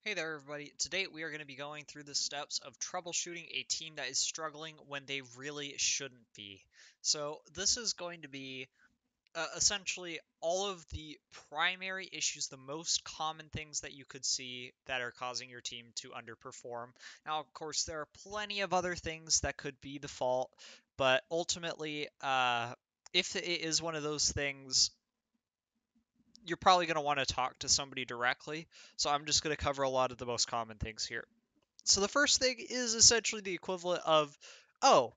Hey there, everybody. Today we are going to be going through the steps of troubleshooting a team that is struggling when they really shouldn't be. So, this is going to be essentially all of the primary issues, the most common things that you could see that are causing your team to underperform. Now, of course, there are plenty of other things that could be the fault, but ultimately, if it is one of those things, you're probably going to want to talk to somebody directly. So I'm just going to cover a lot of the most common things here. So the first thing is essentially the equivalent of, oh,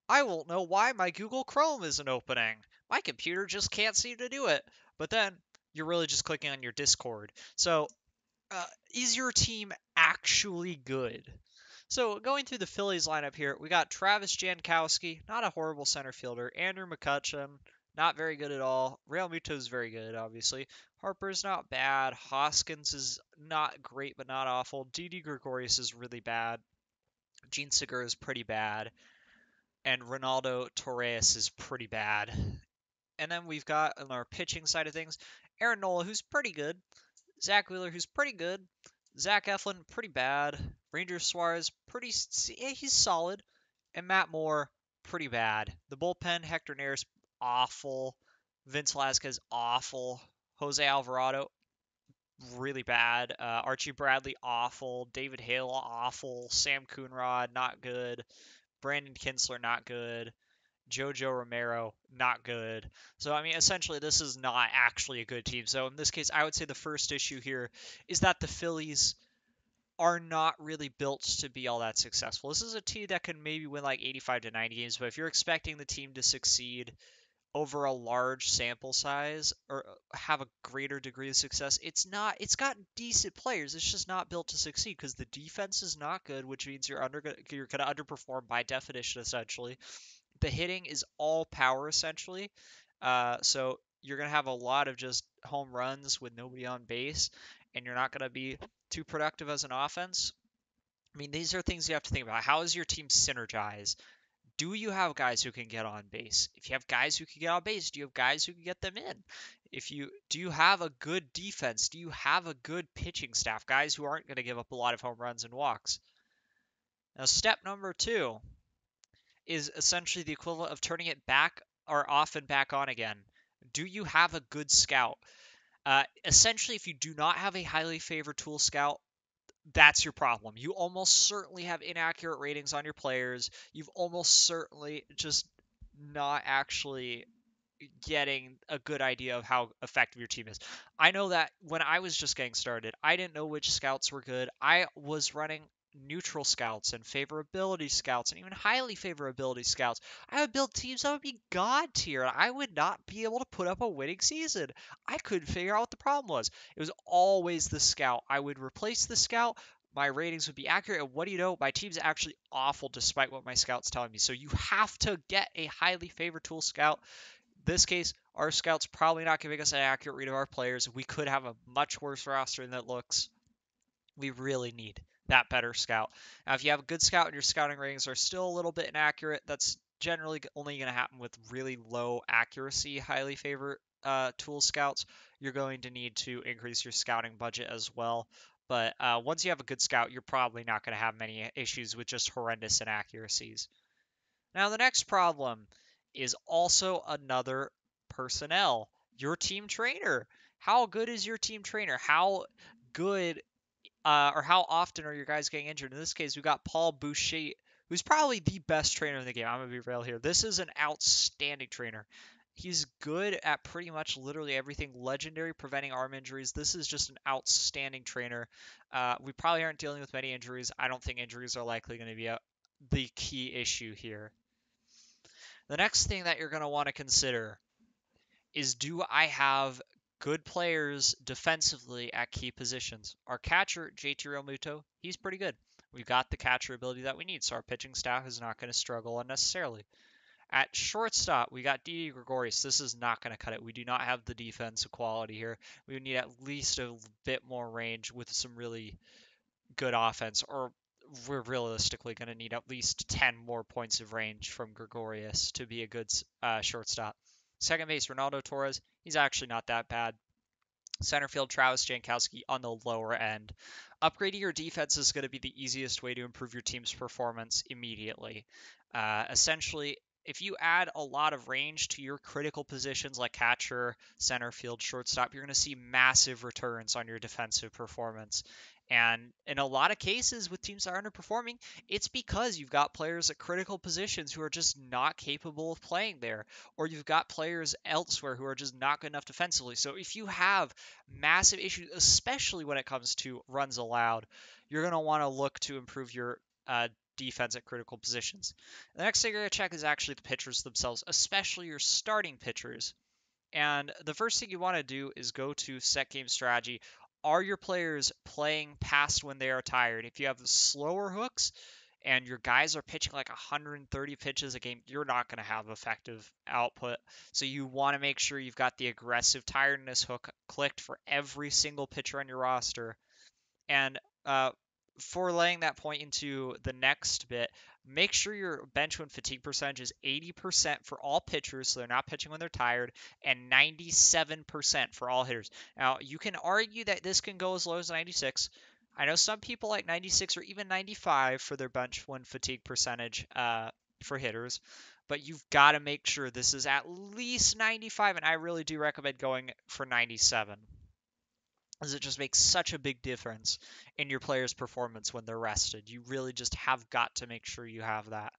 I won't know why my Google Chrome isn't opening. My computer just can't seem to do it. But then you're really just clicking on your Discord. So is your team actually good? So going through the Phillies lineup here, we got Travis Jankowski, not a horrible center fielder. Andrew McCutcheon, not very good at all. Real Muto's very good, obviously. Harper's not bad. Hoskins is not great, but not awful. Didi Gregorius is really bad. Gene Segura is pretty bad. And Ronaldo Torres is pretty bad. And then we've got on our pitching side of things, Aaron Nola, who's pretty good. Zach Wheeler, who's pretty good. Zach Eflin, pretty bad. Ranger Suarez, he's solid. And Matt Moore, pretty bad. The bullpen, Hector Neris, awful. Vince Velasquez, awful. Jose Alvarado, really bad. Archie Bradley, awful. David Hale, awful. Sam Coonrod, not good. Brandon Kinsler, not good. Jojo Romero, not good. So, I mean, essentially, this is not actually a good team. So, in this case, I would say the first issue here is that the Phillies are not really built to be all that successful. This is a team that can maybe win like 85 to 90 games, but if you're expecting the team to succeed over a large sample size or have a greater degree of success, it's not. It's got decent players. It's just not built to succeed because the defense is not good, which means you're going to underperform by definition, essentially. The hitting is all power essentially. So you're going to have a lot of just home runs with nobody on base, and you're not going to be too productive as an offense. I mean, these are things you have to think about. How is your team synergize? Do you have guys who can get on base? If you have guys who can get on base, do you have guys who can get them in? If you do you have a good defense? Do you have a good pitching staff? Guys who aren't going to give up a lot of home runs and walks. Now, step number two is essentially the equivalent of turning it back or off and back on again. Do you have a good scout? Essentially, if you do not have a highly favored tool scout, that's your problem. You almost certainly have inaccurate ratings on your players. You've almost certainly just not actually getting a good idea of how effective your team is. I know that when I was just getting started, I didn't know which scouts were good. I was running neutral scouts and favorability scouts and even highly favorability scouts. I would build teams that would be god tier and I would not be able to put up a winning season. I couldn't figure out what the problem was. It was always the scout. I would replace the scout. My ratings would be accurate. And what do you know? My team's actually awful despite what my scout's telling me. So you have to get a highly favored tool scout. This case, our scout's probably not giving us an accurate read of our players. We could have a much worse roster than it looks. We really need that better scout. Now, if you have a good scout and your scouting ratings are still a little bit inaccurate, that's generally only going to happen with really low accuracy, highly favored tool scouts. You're going to need to increase your scouting budget as well. But once you have a good scout, you're probably not going to have many issues with just horrendous inaccuracies. Now, the next problem is also another personnel. Your team trainer. How good is your team trainer? How good or how often are your guys getting injured? In this case, we got Paul Boucher, who's probably the best trainer in the game. I'm going to be real here. This is an outstanding trainer. He's good at pretty much literally everything legendary, preventing arm injuries. This is just an outstanding trainer. We probably aren't dealing with many injuries. I don't think injuries are likely going to be the key issue here. The next thing that you're going to want to consider is, do I have good players defensively at key positions? Our catcher, JT Realmuto, he's pretty good. We've got the catcher ability that we need, so our pitching staff is not going to struggle unnecessarily. At shortstop, we got Didi Gregorius. This is not going to cut it. We do not have the defensive quality here. We would need at least a bit more range with some really good offense, or we're realistically going to need at least 10 more points of range from Gregorius to be a good shortstop. Second base, Ronaldo Torres. He's actually not that bad. Center field, Travis Jankowski on the lower end. Upgrading your defense is going to be the easiest way to improve your team's performance immediately. Essentially, if you add a lot of range to your critical positions like catcher, center field, shortstop, you're going to see massive returns on your defensive performance. And in a lot of cases with teams that are underperforming, it's because you've got players at critical positions who are just not capable of playing there, or you've got players elsewhere who are just not good enough defensively. So if you have massive issues, especially when it comes to runs allowed, you're going to want to look to improve your defense at critical positions. The next thing you're going to check is actually the pitchers themselves, especially your starting pitchers. And the first thing you want to do is go to set game strategy. Are your players playing past when they are tired? If you have slower hooks and your guys are pitching like 130 pitches a game, you're not going to have effective output. So you want to make sure you've got the aggressive tiredness hook clicked for every single pitcher on your roster. And for laying that point into the next bit, make sure your bench when fatigue percentage is 80% for all pitchers, so they're not pitching when they're tired, and 97% for all hitters. Now, you can argue that this can go as low as 96. I know some people like 96 or even 95 for their bench when fatigue percentage for hitters, but you've got to make sure this is at least 95, and I really do recommend going for 97 as it just makes such a big difference in your players' performance when they're rested. You really just have got to make sure you have that.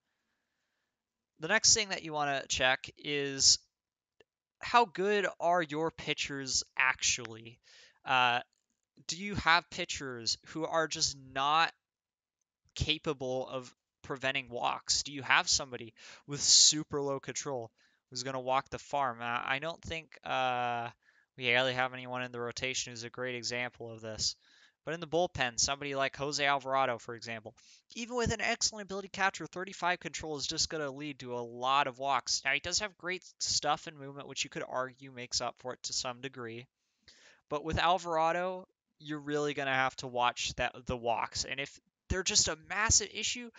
The next thing that you want to check is how good are your pitchers actually? Uh, do you have pitchers who are just not capable of preventing walks? Do you have somebody with super low control who's going to walk the farm? I don't think we really have anyone in the rotation who's a great example of this. But in the bullpen, somebody like Jose Alvarado, for example, even with an excellent ability catcher, 35 control is just going to lead to a lot of walks. Now, he does have great stuff and movement, which you could argue makes up for it to some degree. But with Alvarado, you're really going to have to watch the walks. And if they're just a massive issue,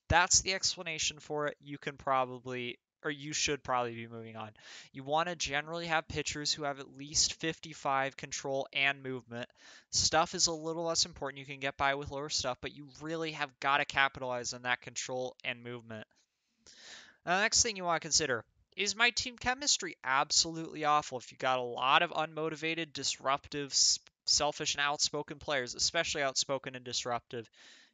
that's the explanation for it. You can probably, or you should probably be moving on. You want to generally have pitchers who have at least 55 control and movement. Stuff is a little less important. You can get by with lower stuff, but you really have got to capitalize on that control and movement. Now, the next thing you want to consider is my team chemistry absolutely awful. If you got a lot of unmotivated, disruptive, selfish, and outspoken players, especially outspoken and disruptive,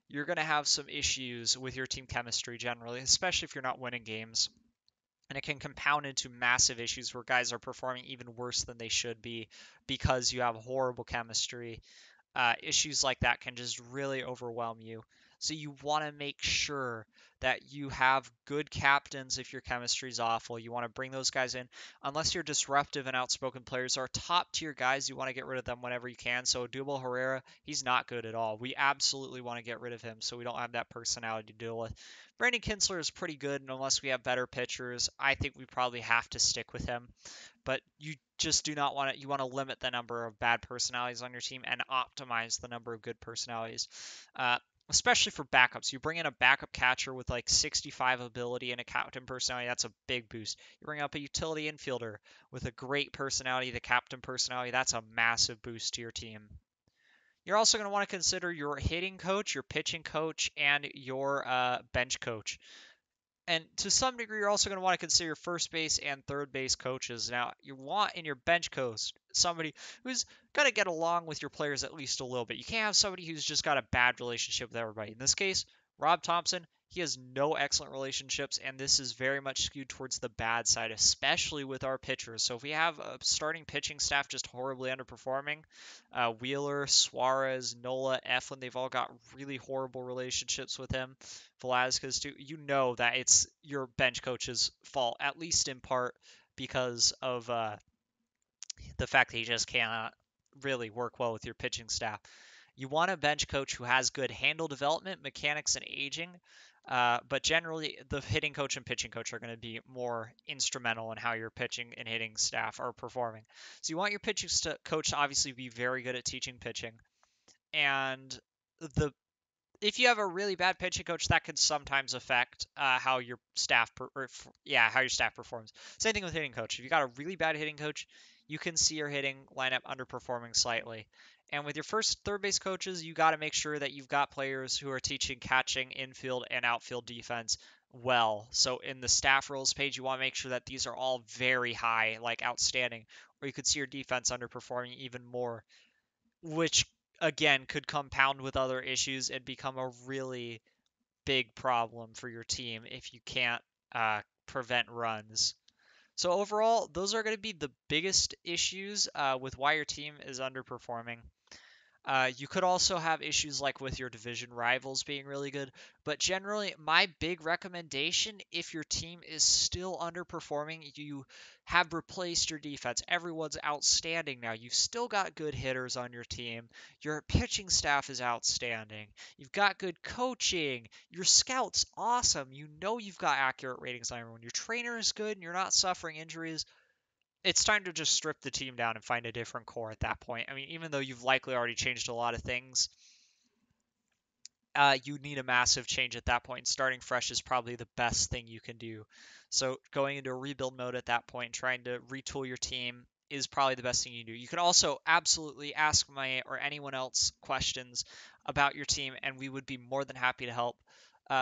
you're going to have some issues with your team chemistry generally, especially if you're not winning games. And it can compound into massive issues where guys are performing even worse than they should be because you have horrible chemistry. Issues like that can just really overwhelm you. So you want to make sure that you have good captains if your chemistry is awful. You want to bring those guys in. Unless you're disruptive and outspoken players are top tier guys, you want to get rid of them whenever you can. So Dubal Herrera, he's not good at all. We absolutely want to get rid of him so we don't have that personality to deal with. Brandon Kinsler is pretty good, and unless we have better pitchers, I think we probably have to stick with him. But you just do not want to, you want to limit the number of bad personalities on your team and optimize the number of good personalities. Especially for backups. You bring in a backup catcher with like 65 ability and a captain personality, that's a big boost. You bring up a utility infielder with a great personality, the captain personality, that's a massive boost to your team. You're also going to want to consider your hitting coach, your pitching coach, and your bench coach. And to some degree, you're also going to want to consider your first base and third base coaches. Now, you want in your bench coach somebody who's going to get along with your players at least a little bit. You can't have somebody who's just got a bad relationship with everybody. In this case, Rob Thompson, he has no excellent relationships, and this is very much skewed towards the bad side, especially with our pitchers. So if we have a starting pitching staff just horribly underperforming, Wheeler, Suarez, Nola, Eflin, they've all got really horrible relationships with him. Velasquez too, you know that it's your bench coach's fault, at least in part because of the fact that he just cannot really work well with your pitching staff. You want a bench coach who has good handle development, mechanics, and aging, but generally the hitting coach and pitching coach are going to be more instrumental in how your pitching and hitting staff are performing. So you want your pitching coach to obviously be very good at teaching pitching, and the if you have a really bad pitching coach, that can sometimes affect how your staff how your staff performs. Same thing with hitting coach. If you got a really bad hitting coach, you can see your hitting lineup underperforming slightly. And with your first third base coaches, you got to make sure that you've got players who are teaching catching, infield, and outfield defense well. So in the staff roles page, you want to make sure that these are all very high, like outstanding, or you could see your defense underperforming even more, which again could compound with other issues and become a really big problem for your team if you can't prevent runs. So overall, those are going to be the biggest issues with why your team is underperforming. You could also have issues like with your division rivals being really good, but generally, my big recommendation if your team is still underperforming, you have replaced your defense. Everyone's outstanding now. You've still got good hitters on your team. Your pitching staff is outstanding. You've got good coaching. Your scout's awesome. You know you've got accurate ratings on everyone. Your trainer is good and you're not suffering injuries. It's time to just strip the team down and find a different core at that point. I mean, even though you've likely already changed a lot of things, you need a massive change at that point. Starting fresh is probably the best thing you can do. So going into a rebuild mode at that point, trying to retool your team is probably the best thing you do. You can also absolutely ask my or anyone else questions about your team, and we would be more than happy to help.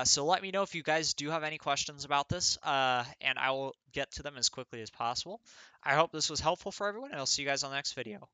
So let me know if you guys do have any questions about this, and I will get to them as quickly as possible. I hope this was helpful for everyone, and I'll see you guys on the next video.